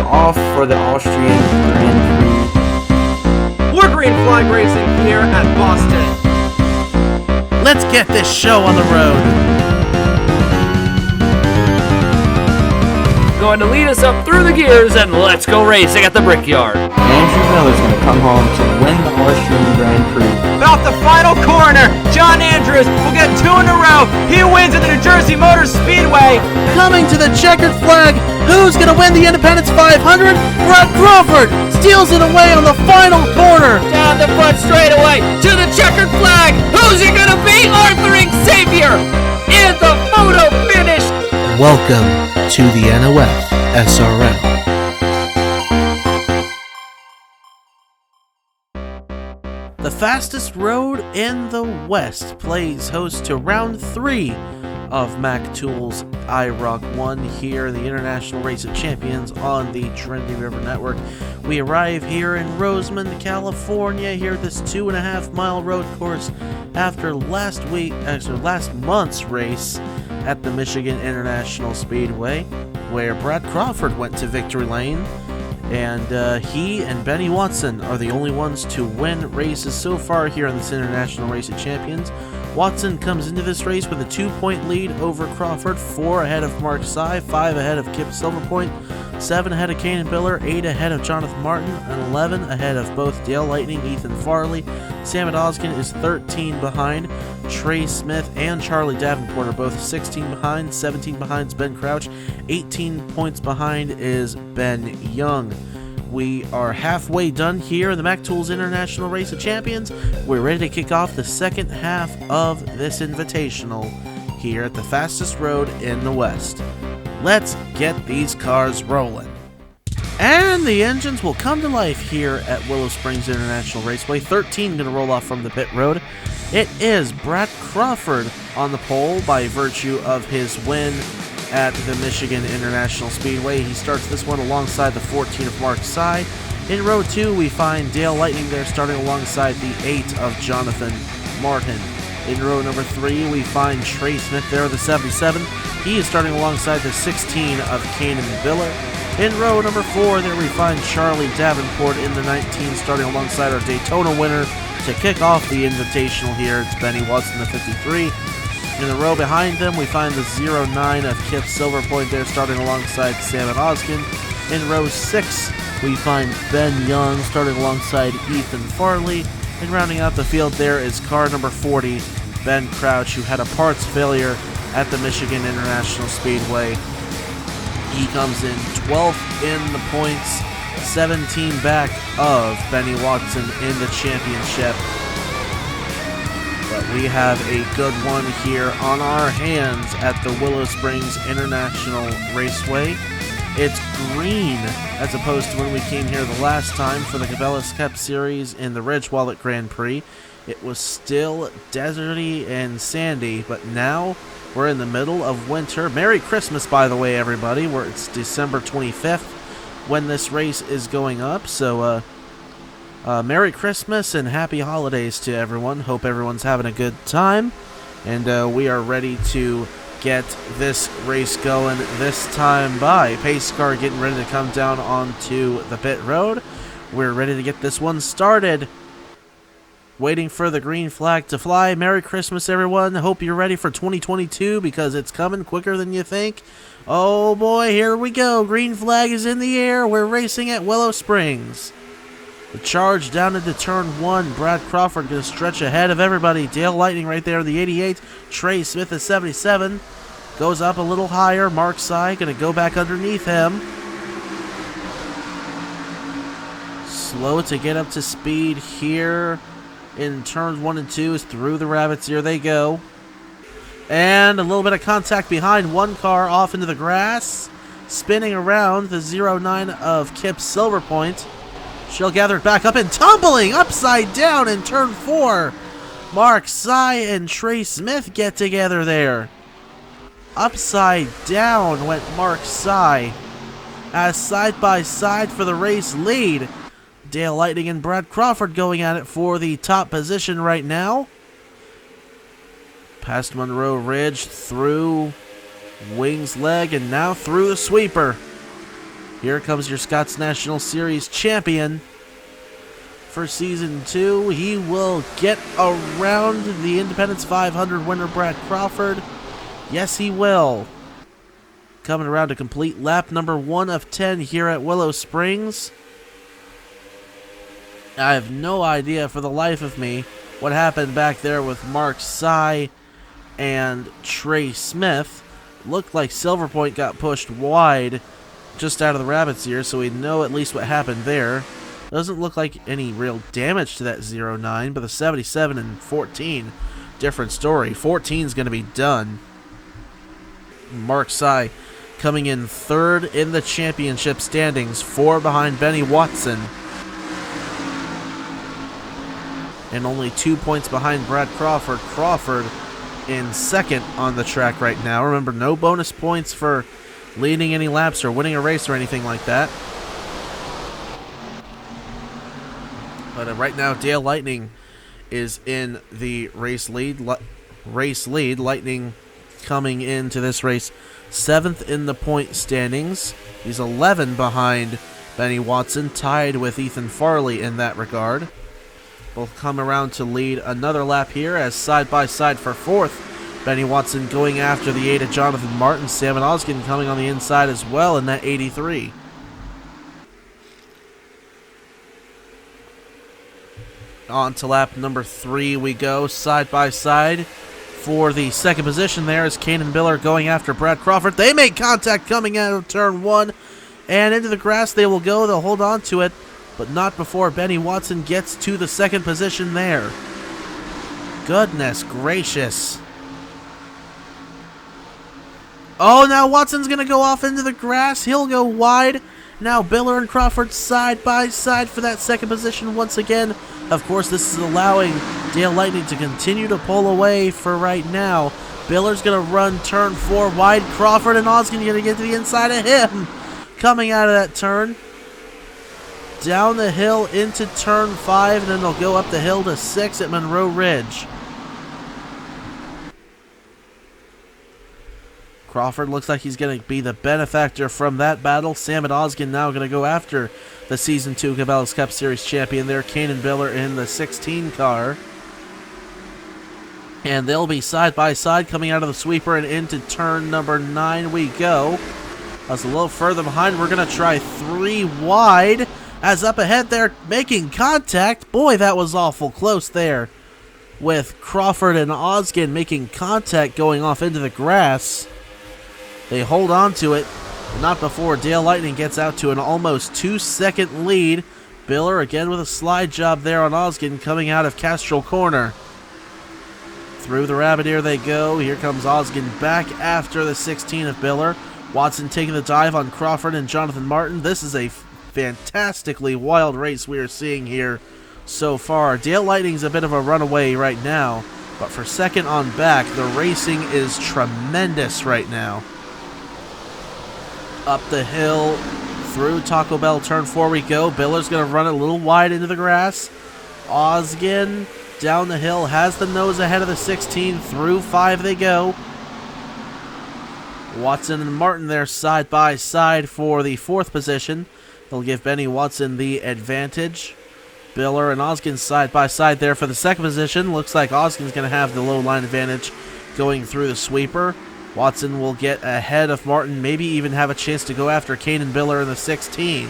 we're off for the Austrian Grand Prix. We're green flag racing here at Boston. Let's get this show on the road. Going to lead us up through the gears, and let's go racing at the Brickyard. Andrew Miller's going to come home to win the Austrian Grand Prix. About the final corner, John Andrews will get 2 in a row. He wins at the New Jersey Motor Speedway. Coming to the checkered flag, who's going to win the Independence 500? Brad Crawford steals it away on the final corner. Down the front straightaway to the checkered flag. Who's it going to be? Arthur Xavier in the photo finish. Welcome to the NOF SRL. The fastest road in the West plays host to round 3 of MacTools IROC 1 here in the International Race of Champions on the Trinity River Network. We arrive here in Rosamond, California, here at this 2.5-mile road course after last month's race at the Michigan International Speedway, where Brad Crawford went to victory lane, and he and Benny Watson are the only ones to win races so far here in this International Race of Champions. Watson comes into this race with a 2-point lead over Crawford, 4 ahead of Mark Sy, 5 ahead of Kip Silverpoint, 7 ahead of Kanan Biller, 8 ahead of Jonathan Martin, and 11 ahead of both Dale Lightning, Ethan Farley. Sam Odoskin is 13 behind. Trey Smith and Charlie Davenport are both 16 behind. 17 behind is Ben Crouch. 18 points behind is Ben Young. We are halfway done here in the MacTools International Race of Champions. We're ready to kick off the second half of this invitational here at the fastest road in the West. Let's get these cars rolling. And the engines will come to life here at Willow Springs International Raceway. 13 going to roll off from the pit road. It is Brad Crawford on the pole by virtue of his win at the Michigan International Speedway. He starts this one alongside the 14 of Mark Sy. In row 2, we find Dale Lightning there starting alongside the 8 of Jonathan Martin. In row number 3, we find Trey Smith there, the 77. He is starting alongside the 16 of Kanan Biller. In row number 4, there we find Charlie Davenport in the 19, starting alongside our Daytona winner to kick off the invitational here. It's Benny Watson, the 53. In the row behind them, we find the 09 of Kip Silverpoint there, starting alongside Sam Odoskin. In row 6, we find Ben Young, starting alongside Ethan Farley. And rounding out the field there is car number 40, Ben Crouch, who had a parts failure at the Michigan International Speedway. He comes in 12th in the points, 17 back of Benny Watson in the championship. But we have a good one here on our hands at the Willow Springs International Raceway. It's green as opposed to when we came here the last time for the Cabela's Cup Series in the Ridge Wallet Grand Prix. It was still deserty and sandy, but now we're in the middle of winter. Merry Christmas, by the way, everybody. It's December 25th when this race is going up, so Merry Christmas and Happy Holidays to everyone. Hope everyone's having a good time, and we are ready to get this race going this time by. Pace car getting ready to come down onto the pit road. We're ready to get this one started. Waiting for the green flag to fly. Merry Christmas, everyone. Hope you're ready for 2022 because it's coming quicker than you think. Oh boy, here we go. Green flag is in the air. We're racing at Willow Springs. The charge down into turn 1. Brad Crawford going to stretch ahead of everybody. Dale Lightning right there, the 88. Trey Smith, the 77. Goes up a little higher. Mark Sy going to go back underneath him. Slow to get up to speed here in turns 1 and 2 is through the rabbits. Here they go. And a little bit of contact behind one car off into the grass. Spinning around the 09 of Kip Silverpoint. She'll gather it back up and tumbling upside down in turn 4. Mark Sy and Trey Smith get together there. Upside down went Mark Sy as side by side for the race lead. Dale Lightning and Brad Crawford going at it for the top position right now. Past Monroe Ridge, through Wings Leg, and now through the sweeper. Here comes your Scott's National Series champion for Season 2. He will get around the Independence 500 winner, Brad Crawford. Yes, he will. Coming around to complete lap number 1 of 10 here at Willow Springs. I have no idea for the life of me what happened back there with Mark Sy and Trey Smith. Looked like Silver Point got pushed wide just out of the rabbit's ear, so we know at least what happened there. Doesn't look like any real damage to that 09, but the 77 and 14, different story. 14 is going to be done. Mark Sy coming in 3rd in the championship standings, 4 behind Benny Watson. And only 2 points behind Brad Crawford. Crawford in 2nd on the track right now. Remember, no bonus points for leading any laps or winning a race or anything like that. But right now, Dale Lightning is in the race lead. Lightning coming into this race 7th in the point standings. He's 11 behind Benny Watson, tied with Ethan Farley in that regard. Will come around to lead another lap here as side by side for 4th. Benny Watson going after the 8 of Jonathan Martin. Sam and Oskin coming on the inside as well in that 83. On to lap number 3 we go, side by side. For the 2nd position there is Kanan Biller going after Brad Crawford. They make contact coming out of turn 1. And into the grass they will go. They'll hold on to it, but not before Benny Watson gets to the 2nd position there. Goodness gracious. Oh, now Watson's going to go off into the grass. He'll go wide. Now Biller and Crawford side by side for that 2nd position once again. Of course, this is allowing Dale Lightning to continue to pull away for right now. Biller's going to run turn 4 wide. Crawford and Oskin going to get to the inside of him. Coming out of that turn. Down the hill into turn 5, and then they'll go up the hill to 6 at Monroe Ridge. Crawford looks like he's going to be the benefactor from that battle. Sam and Oskin now going to go after the Season 2 Cabela's Cup Series champion there, Kanan Biller in the 16 car. And they'll be side by side coming out of the sweeper and into turn number 9 we go. That's a little further behind. We're going to try 3 wide. As up ahead they're making contact. Boy, that was awful close there. With Crawford and Oskin making contact going off into the grass. They hold on to it. Not before Dale Lightning gets out to an almost 2-second lead. Biller again with a slide job there on Oskin coming out of Castrol Corner. Through the rabbit ear they go. Here comes Oskin back after the 16 of Biller. Watson taking the dive on Crawford and Jonathan Martin. This is a fantastically wild race we are seeing here so far. Dale Lightning's a bit of a runaway right now, but for 2nd on back, the racing is tremendous right now. Up the hill, through Taco Bell, turn 4 we go. Biller's going to run a little wide into the grass. Oskin down the hill, has the nose ahead of the 16. Through 5 they go. Watson and Martin there side by side for the 4th position. They'll give Benny Watson the advantage. Biller and Oskin side by side there for the 2nd position. Looks like Oskin's going to have the low line advantage going through the sweeper. Watson will get ahead of Martin, maybe even have a chance to go after Kanan Biller in the 16.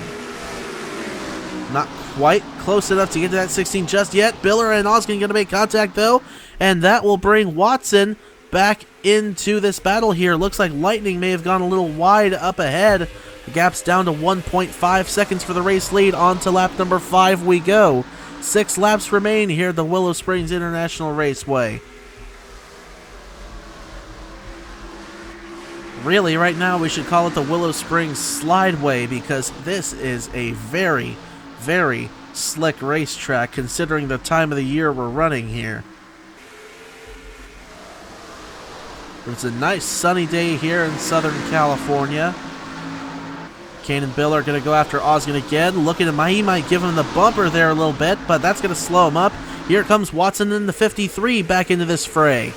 Not quite close enough to get to that 16 just yet. Biller and Oskin going to make contact though, and that will bring Watson back into this battle here. Looks like Lightning may have gone a little wide up ahead. The gap's down to 1.5 seconds for the race lead. On to lap number 5 we go. 6 laps remain here at the Willow Springs International Raceway. Really, right now we should call it the Willow Springs Slideway because this is a very, very slick racetrack considering the time of the year we're running here. It's a nice sunny day here in Southern California. Kanan Biller going to go after Oskin again. Looking at he might give him the bumper there a little bit, but that's going to slow him up. Here comes Watson in the 53 back into this fray.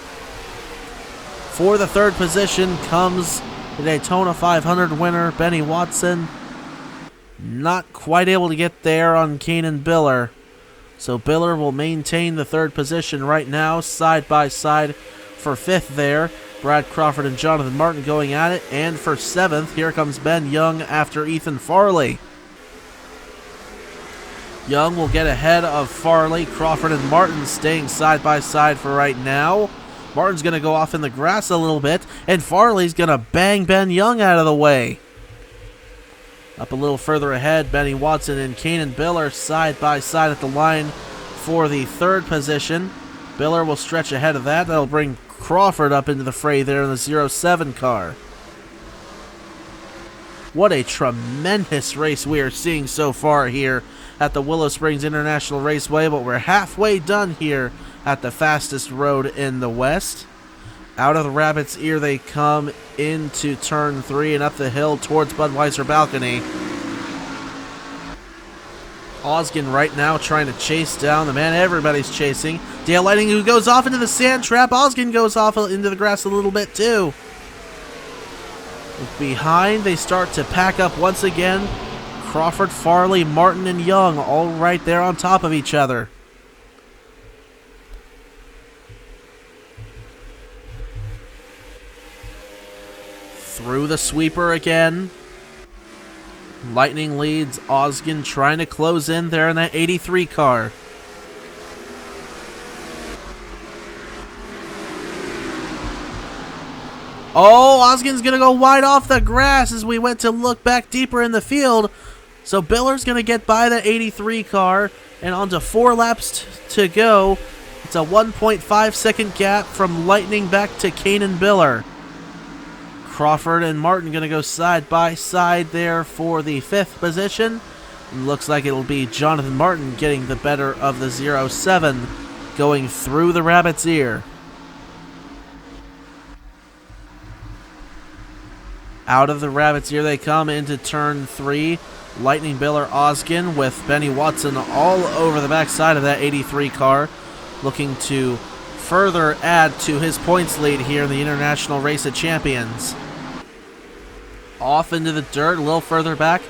For the 3rd position comes the Daytona 500 winner, Benny Watson. Not quite able to get there on Kanan Biller. So Biller will maintain the third position right now, side by side for fifth there. Brad Crawford and Jonathan Martin going at it. And for seventh, here comes Ben Young after Ethan Farley. Young will get ahead of Farley. Crawford and Martin staying side by side for right now. Martin's going to go off in the grass a little bit, and Farley's going to bang Ben Young out of the way. Up a little further ahead, Benny Watson and Kanan Biller side by side at the line for the third position. Biller will stretch ahead of that. That'll bring Crawford up into the fray there in the 07 car. What a tremendous race we are seeing so far here at the Willow Springs International Raceway, but we're halfway done here at the fastest road in the West. Out of the Rabbit's Ear they come into turn 3 and up the hill towards Budweiser Balcony. Osgen right now trying to chase down the man everybody's chasing. Dale Lightning, who goes off into the sand trap. Osgen goes off into the grass a little bit too. Behind, they start to pack up once again. Crawford, Farley, Martin, and Young all right there on top of each other. Through the sweeper again. Lightning leads. Osgen trying to close in there in that 83 car. Oh, Osgen's going to go wide off the grass as we went to look back deeper in the field. So Biller's going to get by the 83 car and onto 4 laps to go. It's a 1.5 second gap from Lightning back to Kanan Biller. Crawford and Martin going to go side by side there for the 5th position. Looks like it'll be Jonathan Martin getting the better of the 07 going through the Rabbit's Ear. Out of the Rabbit's Ear they come into turn 3. Lightning, Biller, Osgen with Benny Watson all over the backside of that 83 car, looking to further add to his points lead here in the International Race of Champions. Off into the dirt, a little further back.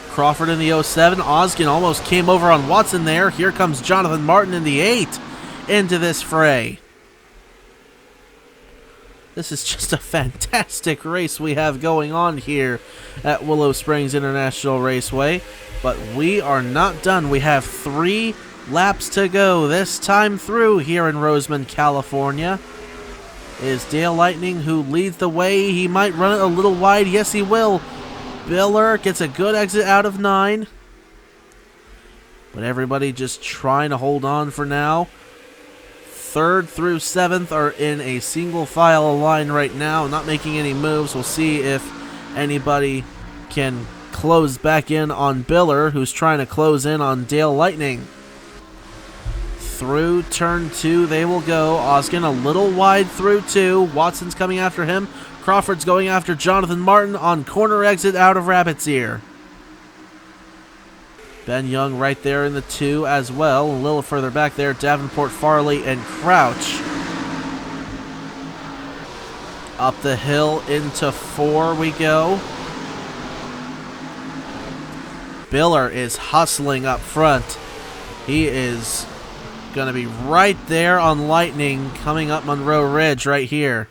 Crawford in the 07. Osgen almost came over on Watson there. Here comes Jonathan Martin in the 8 into this fray. This is just a fantastic race we have going on here at Willow Springs International Raceway. But we are not done. We have 3 laps to go this time through here in Roseman, California. It is Dale Lightning who leads the way. He might run it a little wide. Yes, he will. Biller gets a good exit out of 9. But everybody just trying to hold on for now. 3rd through 7th are in a single file line right now, not making any moves. We'll see if anybody can close back in on Biller, who's trying to close in on Dale Lightning. Through turn 2 they will go. Osgen a little wide through 2. Watson's coming after him. Crawford's going after Jonathan Martin on corner exit out of Rabbit's Ear. Ben Young right there in the 2 as well. A little further back there, Davenport, Farley, and Crouch. Up the hill into 4 we go. Biller is hustling up front. He is going to be right there on Lightning coming up Monroe Ridge right here.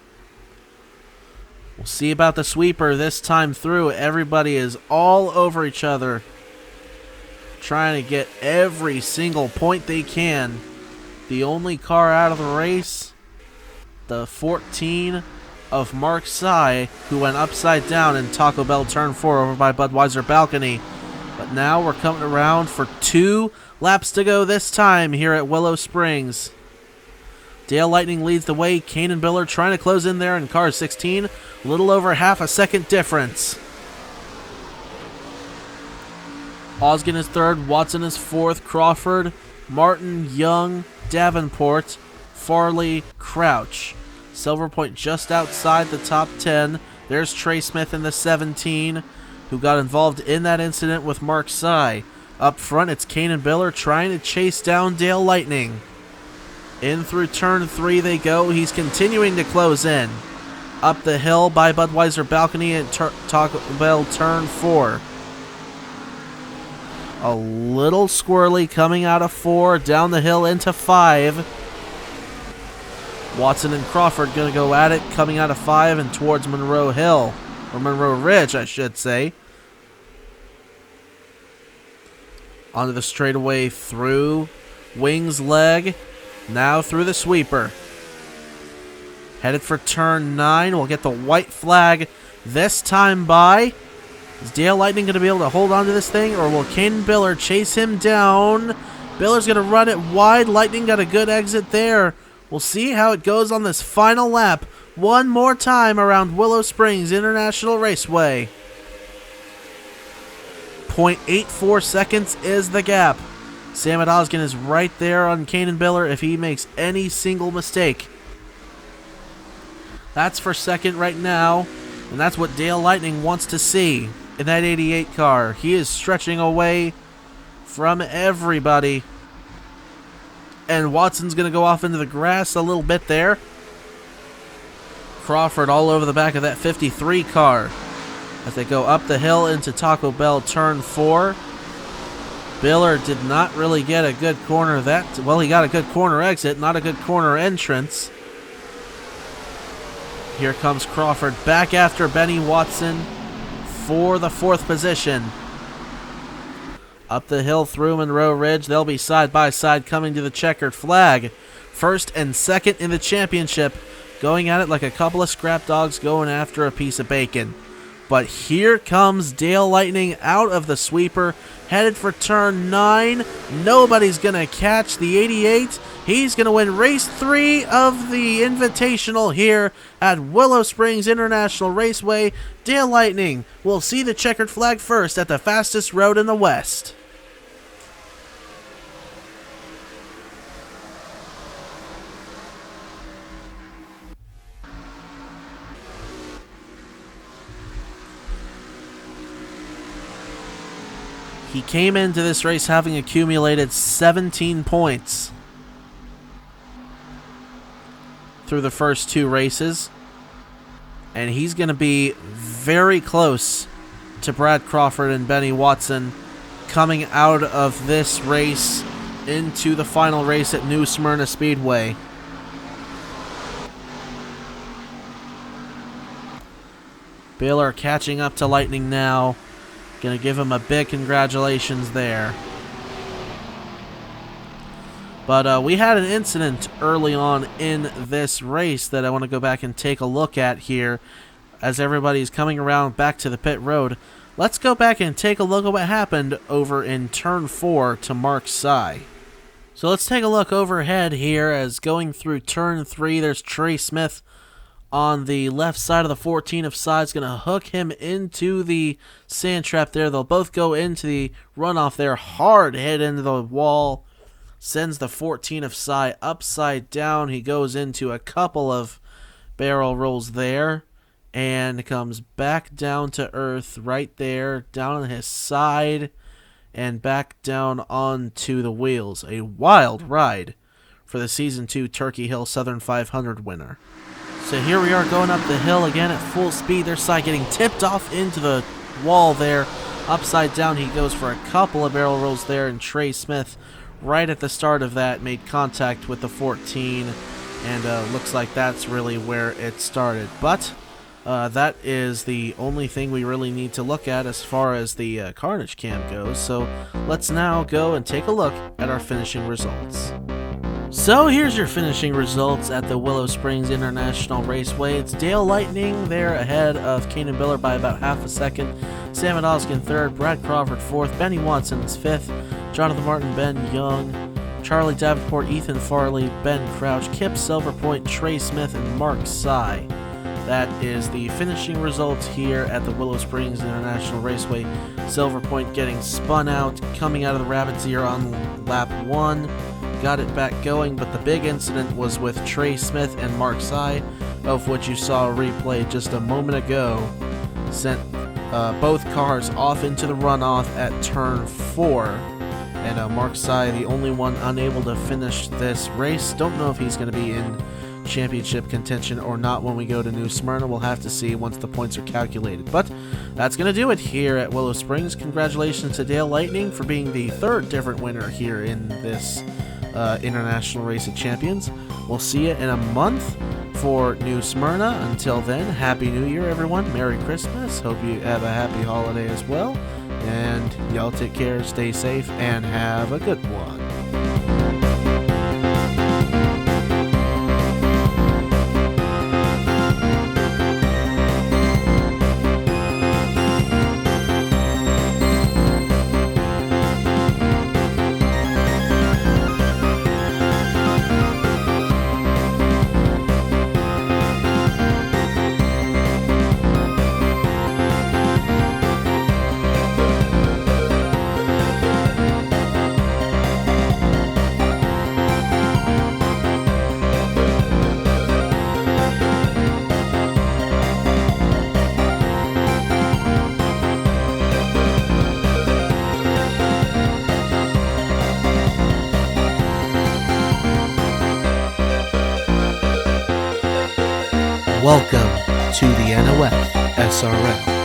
We'll see about the sweeper this time through. Everybody is all over each other, trying to get every single point they can. The only car out of the race, the 14 of Mark Sy, who went upside down in Taco Bell turn 4 over by Budweiser Balcony. But now we're coming around for 2 laps to go this time here at Willow Springs. Dale Lightning leads the way. Kanan Biller trying to close in there in car 16. A little over half a second difference. Osgen is 3rd. Watson is 4th. Crawford, Martin, Young, Davenport, Farley, Crouch. Silver Point just outside the top 10. There's Trey Smith in the 17, who got involved in that incident with Mark Sy. Up front, it's Kanan Biller trying to chase down Dale Lightning. In through turn 3 they go. He's continuing to close in. Up the hill by Budweiser Balcony at Taco Bell turn 4. A little squirrely coming out of 4, down the hill into 5. Watson and Crawford going to go at it, coming out of 5 and towards Monroe Hill. Or Monroe Ridge, I should say. Onto the straightaway through Wings leg. Now through the sweeper. Headed for turn 9. We'll get the white flag this time by. Is Dale Lightning going to be able to hold on to this thing, or will Caden Biller chase him down? Biller's going to run it wide. Lightning got a good exit there. We'll see how it goes on this final lap. One more time around Willow Springs International Raceway. 0.84 seconds is the gap. Sam Odoskin is right there on Caden Biller if he makes any single mistake. That's for second right now, and that's what Dale Lightning wants to see in that 88 car. He is stretching away from everybody. And Watson's going to go off into the grass a little bit there. Crawford all over the back of that 53 car as they go up the hill into Taco Bell turn 4. Biller did not really get a good corner well, he got a good corner exit, not a good corner entrance. Here comes Crawford back after Benny Watson for the 4th position. Up the hill through Monroe Ridge. They'll be side by side coming to the checkered flag. 1st and 2nd in the championship. Going at it like a couple of scrap dogs going after a piece of bacon. But here comes Dale Lightning out of the sweeper. Headed for turn 9. Nobody's going to catch the 88. He's going to win race 3 of the invitational here at Willow Springs International Raceway. Dale Lightning will see the checkered flag first at the fastest road in the West. He came into this race having accumulated 17 points through the first 2 races. And he's going to be very close to Brad Crawford and Benny Watson coming out of this race into the final race at New Smyrna Speedway. Baylor catching up to Lightning now. Going to give him a big congratulations there. But we had an incident early on in this race that I want to go back and take a look at here as everybody's coming around back to the pit road. Let's go back and take a look at what happened over in turn 4 to Mark Sy. So let's take a look overhead here as going through turn 3, there's Trey Smith on the left side of the 14 of Sy's going to hook him into the sand trap there. They'll both go into the runoff there. Hard hit into the wall. Sends the 14 of Sy upside down. He goes into a couple of barrel rolls there and comes back down to earth right there, down on his side and back down onto the wheels. A wild ride for the Season 2 Turkey Hill Southern 500 winner. So here we are going up the hill again at full speed. There's Sy getting tipped off into the wall there. Upside down he goes for a couple of barrel rolls there, and Trey Smith right at the start of that made contact with the 14, and looks like that's really where it started. But that is the only thing we really need to look at as far as the Carnage Cam goes. So let's now go and take a look at our finishing results. So here's your finishing results at the Willow Springs International Raceway. It's Dale Lightning there ahead of Caden Biller by about half a second. Sam Odoskin 3rd, Brad Crawford 4th, Benny Watson's 5th, Jonathan Martin, Ben Young, Charlie Davenport, Ethan Farley, Ben Crouch, Kip Silverpoint, Trey Smith, and Mark Sy. That is the finishing results here at the Willow Springs International Raceway. Silverpoint getting spun out, coming out of the rabbit's ear on lap 1. Got it back going, but the big incident was with Trey Smith and Mark Sy, of which you saw a replay just a moment ago. Sent both cars off into the runoff at turn 4. And Mark Sy, the only one unable to finish this race. Don't know if he's going to be in championship contention or not when we go to New Smyrna. We'll have to see once the points are calculated. But that's going to do it here at Willow Springs. Congratulations to Dale Lightning for being the third different winner here in this International Race of Champions. We'll see you in a month for New Smyrna. Until then, Happy New Year, everyone. Merry Christmas. Hope you have a happy holiday as well. And y'all take care, stay safe, and have a good one. Welcome to the NOF SRL.